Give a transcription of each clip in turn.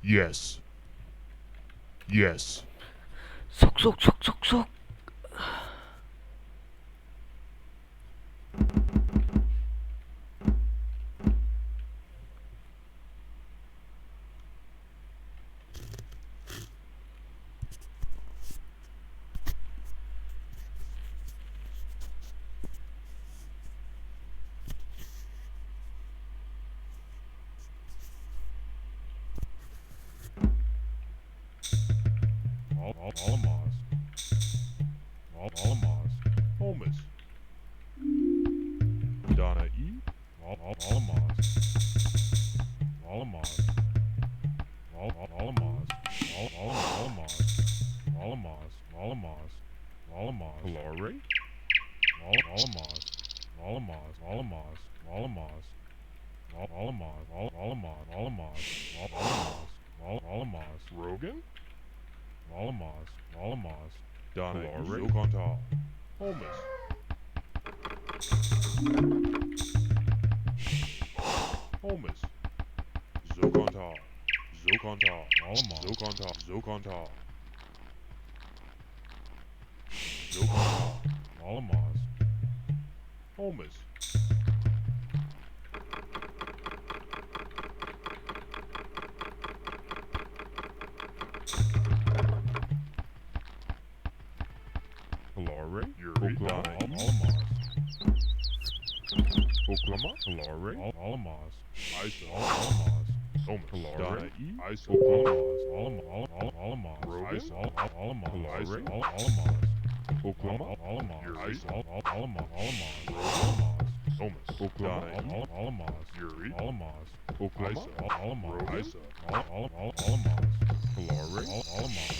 Yes. Yes. 속속속속속. Alamos. Alamos. Holmes. Donna E. Alamos. Alamos. Alamos. Alamos. Alamos. Alamos. Alamos. Hilary. Alamos. Alamos. Alamos. Alamos. Alamos. Alamos. Alamos. Alamos. Alamos. Rogan. Alamos. Alamos. Donna E. Zokontal. Holmes. Holmes. Zokontal. Zokontal. Alamos. Zokontal. Zokontal. Zokontal. Alamos. Holmes. Hilary. Yuri. Donna E. Alamos. Oklahoma. Hilary. Alamos. Isa. Alamos. Holmes. Donna E. Isa. Alamos. Alamos. Rogan. Alamos. Hilary. Alamos. Oklahoma. Alamos. Yuri. Alamos. Alamos. Holmes. Oklahoma. Alamos. Yuri. Alamos. Oklahoma. Alamos. Isa. Alamos. Hilary. Alamos.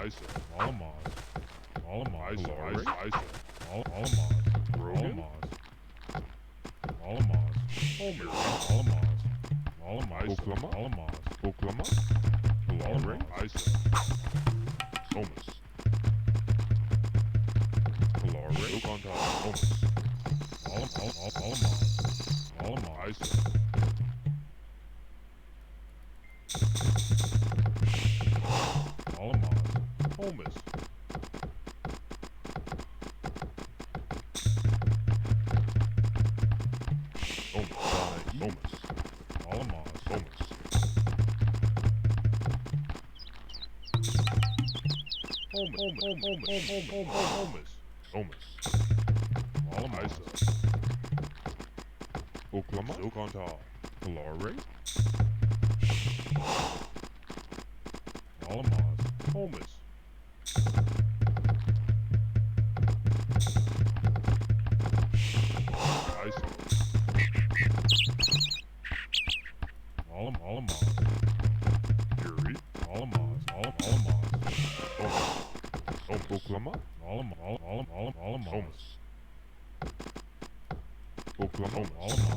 Isa. Alamos. Alamos. Hilary. Isa. Alamos. Rogan. Alamos. Holmes. Alamos. Alamos. Oklahoma. Alamos. Oklahoma. Hilary. Isa. Holmes. Hilary. Zokontal. Holmes. Alamos. Alamos. Isa. Alamos. Holmes. Holmes. Alamos. Holmes. Holmes. Alamos. Oklahoma. Zokontal. Hilary. Alamos. Holmes. Isa. Alamos. Yuri. Alamos. Alamos. Holmes. Oklahoma. Alamos. Holmes. Oklahoma. Alamos.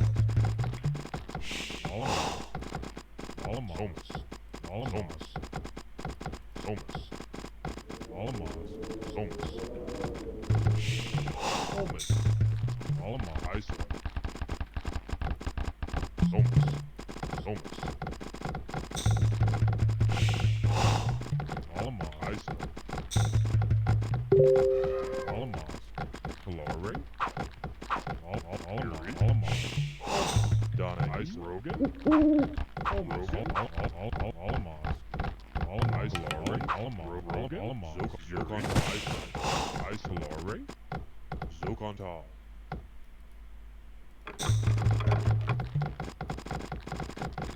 Alamos. Alamos. Holmes. Alamos. Holmes. Holmes. Alamos. Isa. Holmes. Holmes. Alamos. Isa. Alamos. Hilary. Alamos. Donna Isa. Rogan. Holmes. Alamos. Alamos. Hilary. Alamos. Rogan. Zokontal. Isa. Hilary. Zokontal.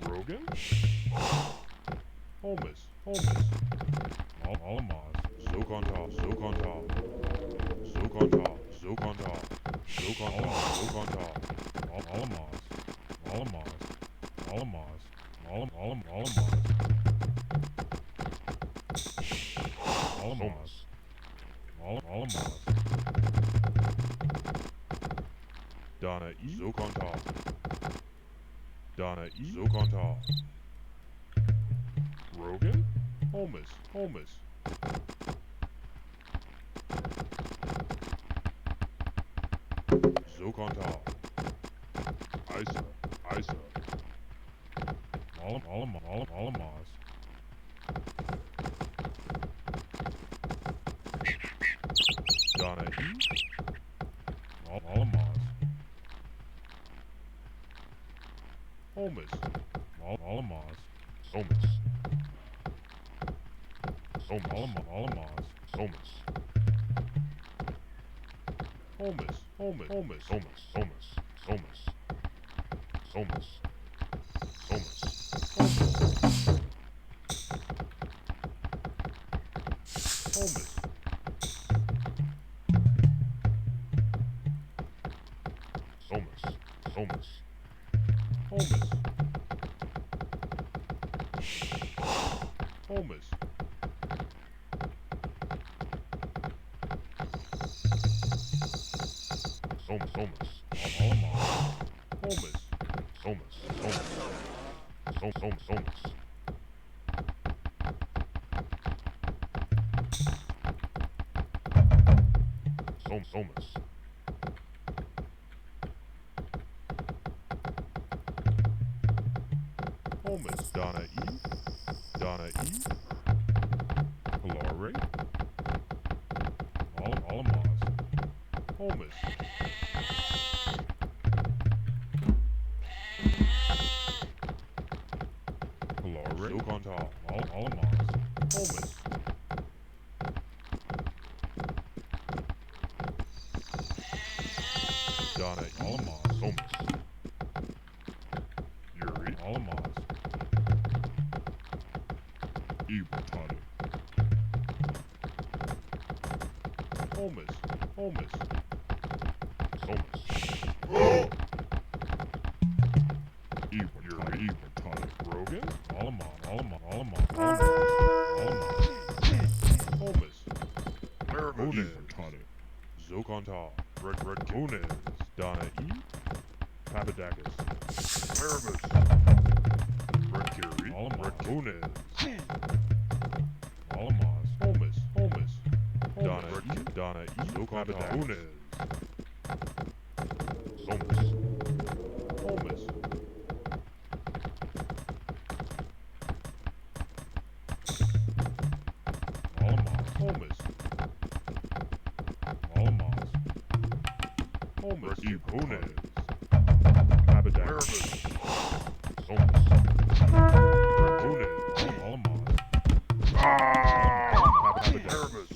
Rogan. Holmes. Alamos. Zokontal. Zokontal. Zokontal. Zokontal. Zokontal. Zokontal. Alamos. Alamos. Alamos. Alamos. Alamos. Alamos. Donna E. Zokontal. Donna E. Zokontal. Rogan. Holmes. Zokontal. Isa. Alamaz. Donna E. Alamaz. Holmes. Alamaz. Holmes. Alamaz. Holmes. Holmes. Holmes. Holmes. Holmes. Holmes. Holmes. Holmes. Holmes. Holmes. Holmes. Holmes. Holmes. Holmes. Holmes. Holmes. Alamaz. Holmes. Holmes. Holmes. Holmes. Holmes. Holmes. Holmes. Holmes. Holmes. Donna E. Donna E. Hilary. Alamaz. Holmes. Hilary. Zokontal. Alamaz. Holmes. Donna E. Alamaz. Holmes. Yuri. Alamaz. Iwatani. Holmes. Holmes. Holmes. Yuri. Iwatani. Rogan. Alamaz. Alamaz. Holmes. Iwatani. Zokontal. Red Kunes. Donna E. Papadakis. Erebus. Red Curie. Red Kunes. Alamaz. Holmes. Holmes. Donna E. Donna E. Zokontal. Kunes. Holmes. Holmes. Alamaz. Holmes. Alamaz. Holmes. Kunes. Papadakis. Holmes. Red Kunes. Alamaz. Papadakis.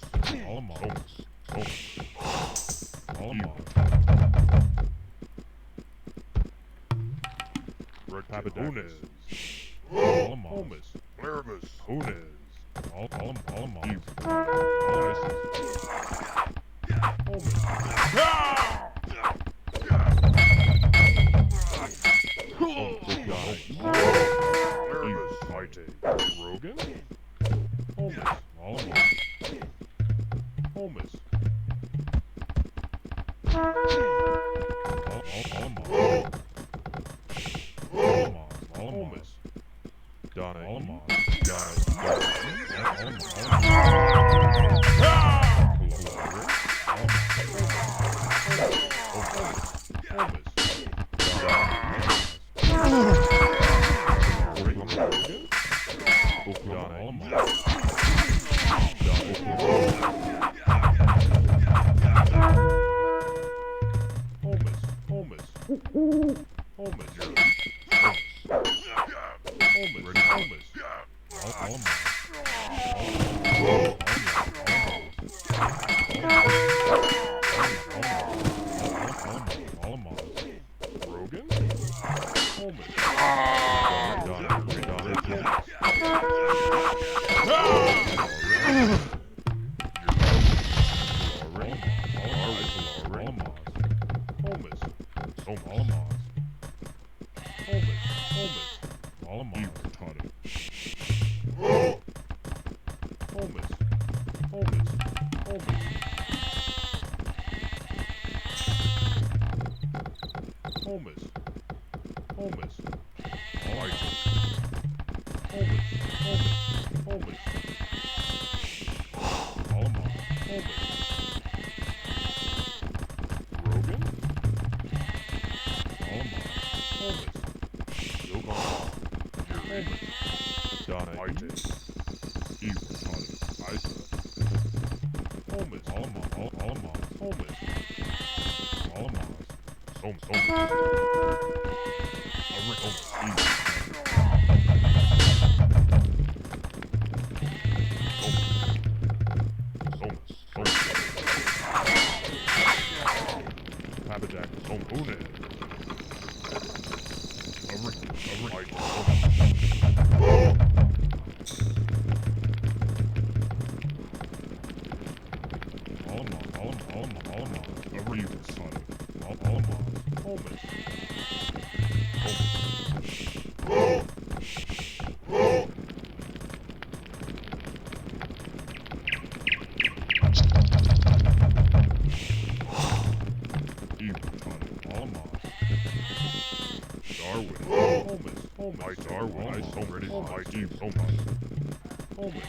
Alamaz. Holmes. Alamaz. Red Papadakis. Alamaz. Holmes. Erebus. Kunes. Alamaz. Holmes. Rogan? Holmes. Alamaz. Holmes. Holmes. Donna. Alamaz. Holmes. Holmes, Holmes, Holmes, Holmes, Papajack, Homune. My Darwin, I so ready, my deep, so much. Holmes.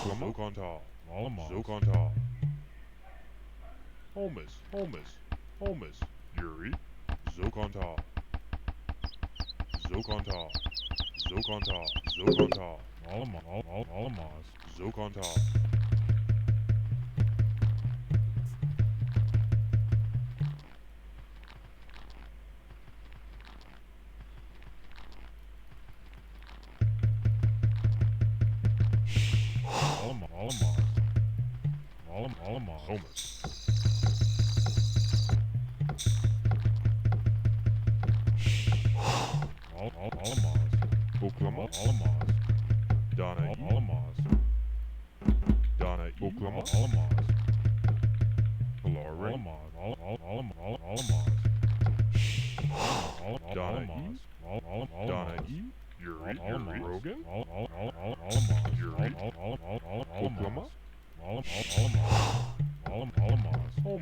Zokontal, Zokontal, Holmes, Holmes, Holmes, Yuri, Zokontal, Zokontal, Zokontal, Zokontal, Alamos, Zokontal, Alamos, Holmes, Alamos, Oklahoma, Alamos, Donna, Alamos, Donna, Oklahoma, Alamos, Hilary, Alamos, Donna E, Donna E, Yuri, Yuri, Rogan, Yuri, Oklahoma,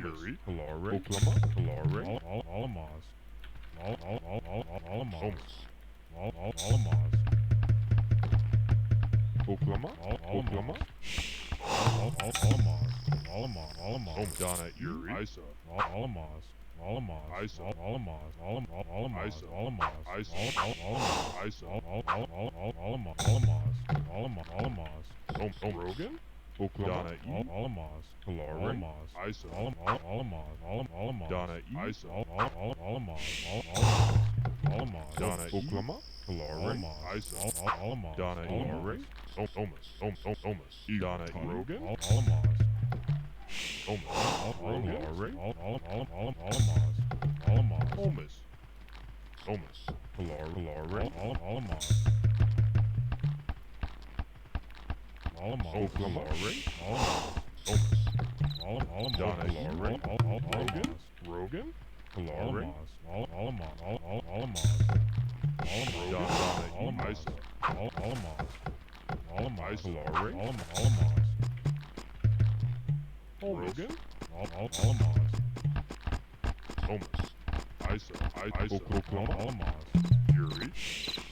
Yuri, Hilary, Oklahoma, Hilary, Alamos, Oklahoma, Oklahoma, Donna, Yuri, Isa, Alamos, Isa, Alamos, Isa, Isa, Rogan, Oklahoma, Donna E, Hilary, Isa, Donna E, Isa, Donna, Oklahoma, Hilary, Isa, Donna, Hilary, Thomas, Donna, Rogan, Thomas, Rogan, Thomas, Hilary, Oklahoma, Thomas, Donna, Hilary, Rogan, Hilary, Donna, Isa, Hilary, Rogan, Thomas, Isa, Oklahoma, Yuri,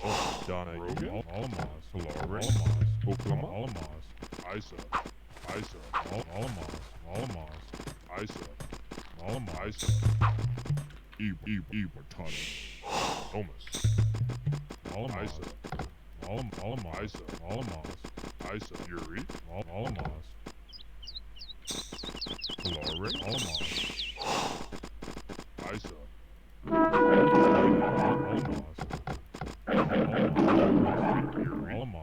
Donna, Rogan, Hilary, Oklahoma, Isa, Isa, Martano, Thomas, Isa, Isa, Yuri, Hilary, Isa, Yuri,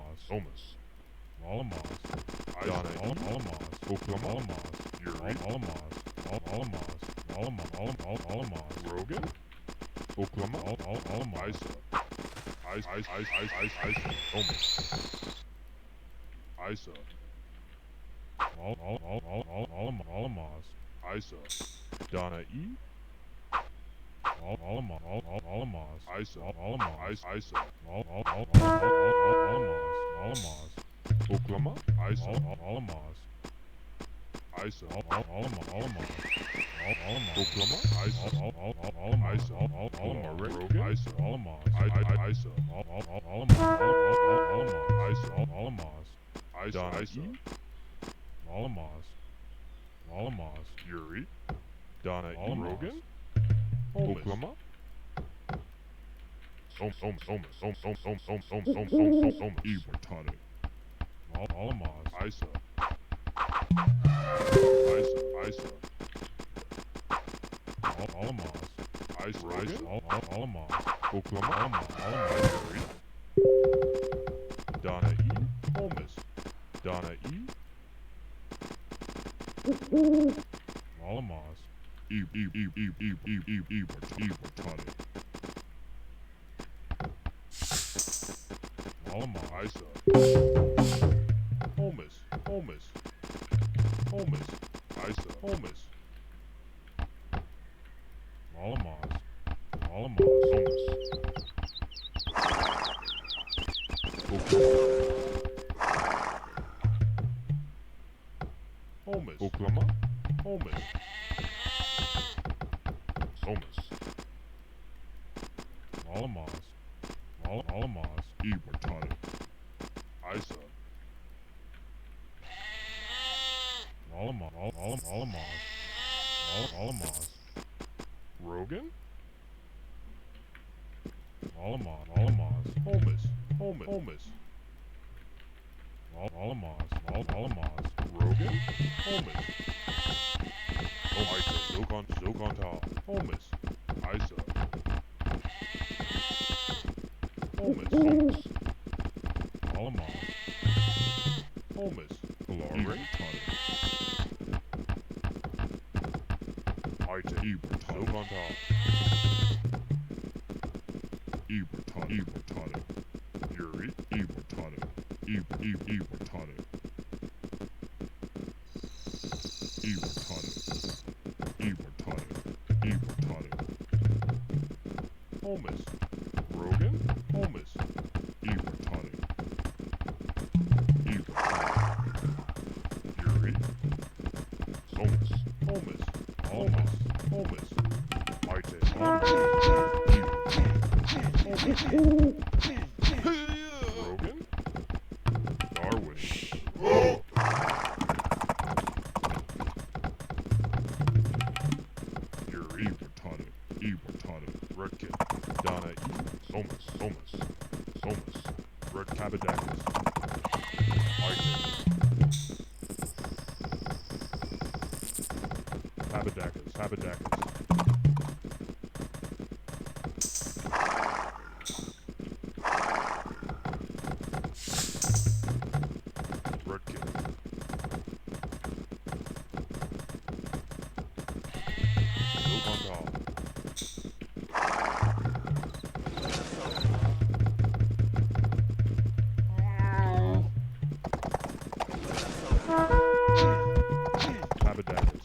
Thomas, Donna, Oklahoma, Yuri, Rogan, Oklahoma, Isa, Thomas, Isa, Isa, Donna E, Isa, Isa, Oklahoma, Isa, Isa, Oklahoma, Isa, Hilary, Rogan, Isa, Isa, Donna E, Yuri, Donna E, Rogan, Oklahoma, E, Martano, Isa, Isa, Rogan, Oklahoma, Yuri, Donna E, Holmes, Donna E, Martano, Isa, Holmes, Isa, Holmes, Holmes, Oklahoma, Holmes, E, Martano, Isa, Alamos. Rogan? Alamos. Holmes. Alamos. Rogan? Holmes. Oh, Isa. Zokan Tal. Holmes. Isa. Holmes. Alamos. Holmes. Glory. Ita. Zokan Tal. Ibertano. Yuri. Ibertano. Ibertano. Holmes. Rogan? Holmes. Ibertano. Yuri. Holmes. Holmes. Ite. Rogan? Darwin. Yuri. Ibertano. Redkit. Donna. Somas. Red Cabadakis. Habadakis. Redkit. Zokontal. Habadakis.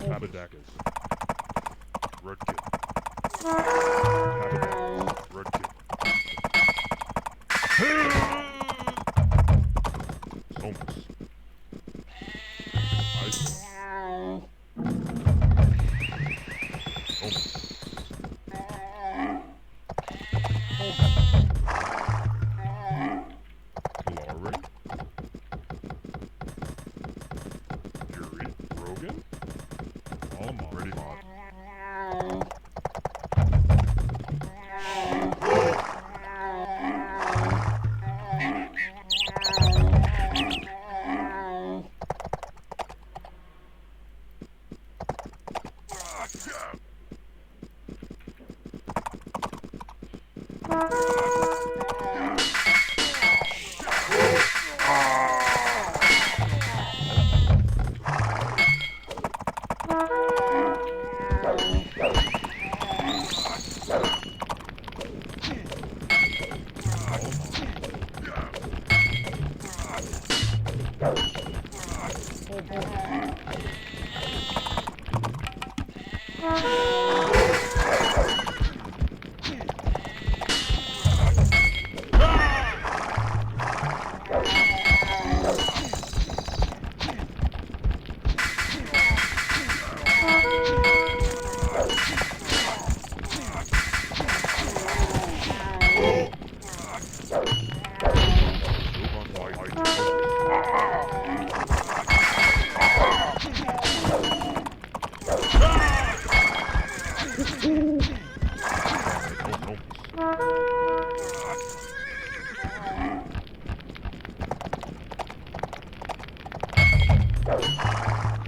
Habadakis. Redkit. Habadakis. Redkit. Somas. Isa. Somas. Glory. Yuri. Rogan. Alamo. Ready, Mod.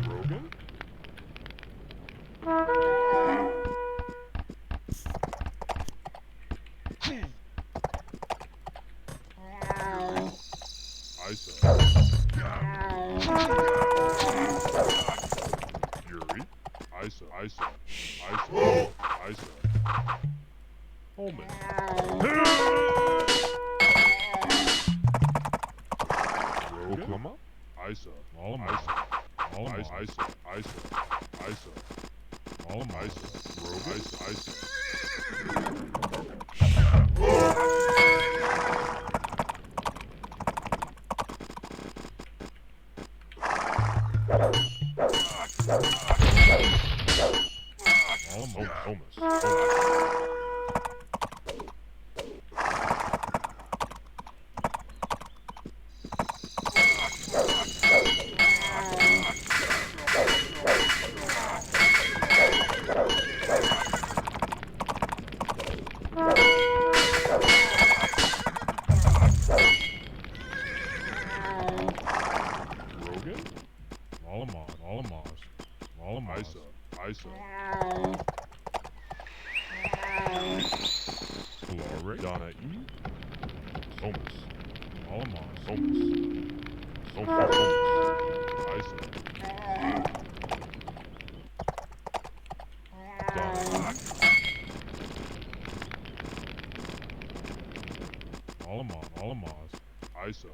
Rogan? Isa. Yuri. Isa. Holman. Oklahoma. Isa. Isa. Rogan. Isa. Rogan? Isa. Flore. Donna E. Somas. Somas. Somas. Isa. Donna E. Isa.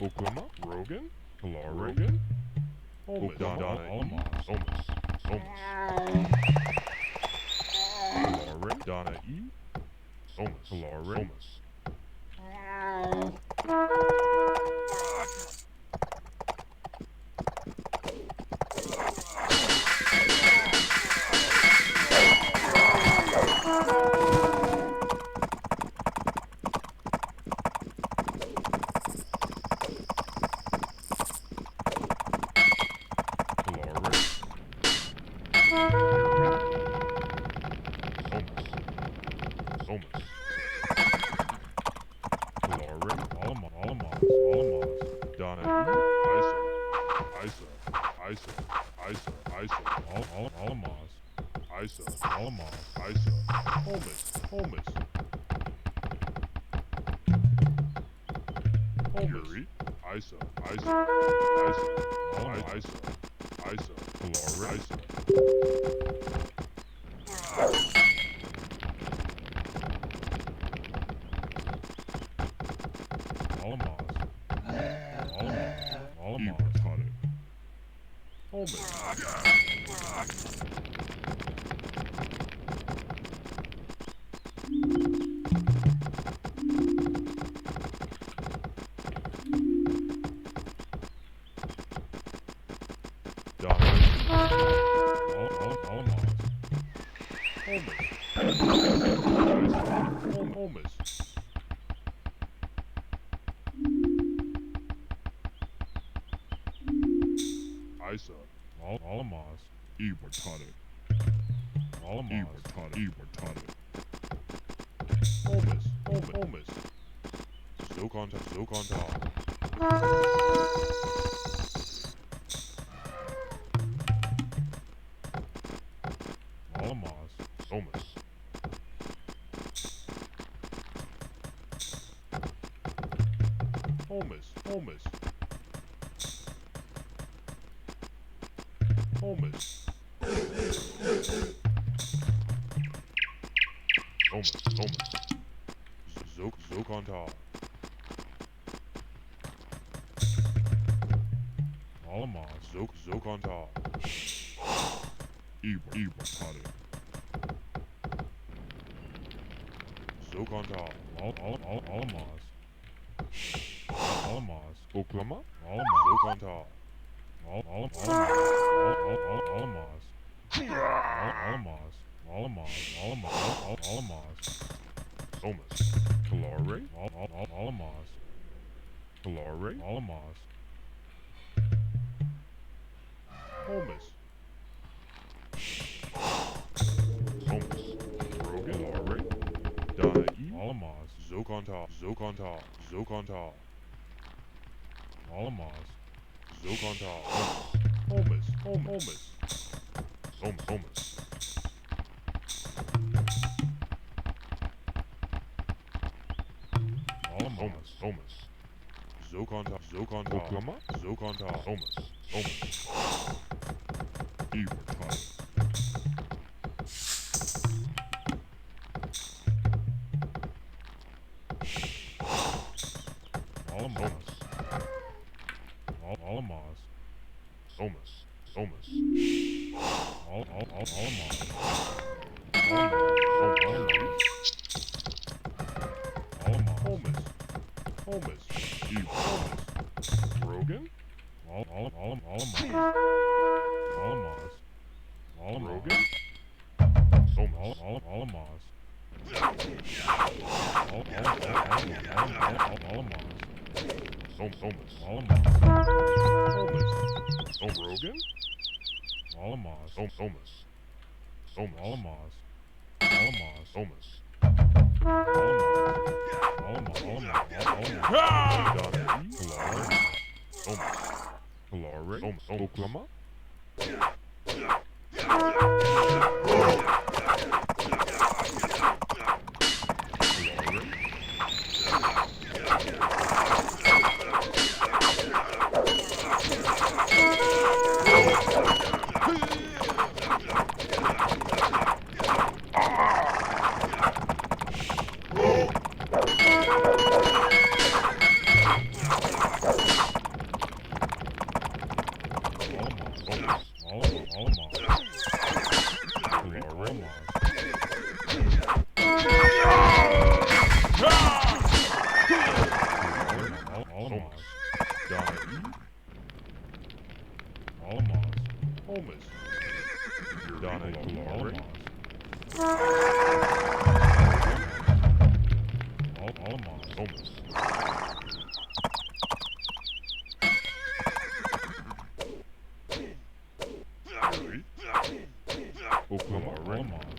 Oklahoma. Rogan. Rogan. Donna E. Somas. Flore. Donna E. Somas. Flore. Fury. Isa. Flore. Isa. Iwartonic. Holmes. Zokonta. Somas. Holmes. Zokonta. Zokonta. Iwartonic. Zokonta. Oklahoma. Zokonta. Somas. Flore. Holmes. Rogan. Donna E. Zokonta. Zokonta. Holmes. Zokonta. Oklahoma. Zokonta. Holmes. Iwartonic. Somas. Thomas. Holmes. You Holmes. Rogan? Rogan? Holmes. Holmes. Rogan? Thomas. Oklahoma? Holmes. Donna Glory. Holmes. Oklahoma.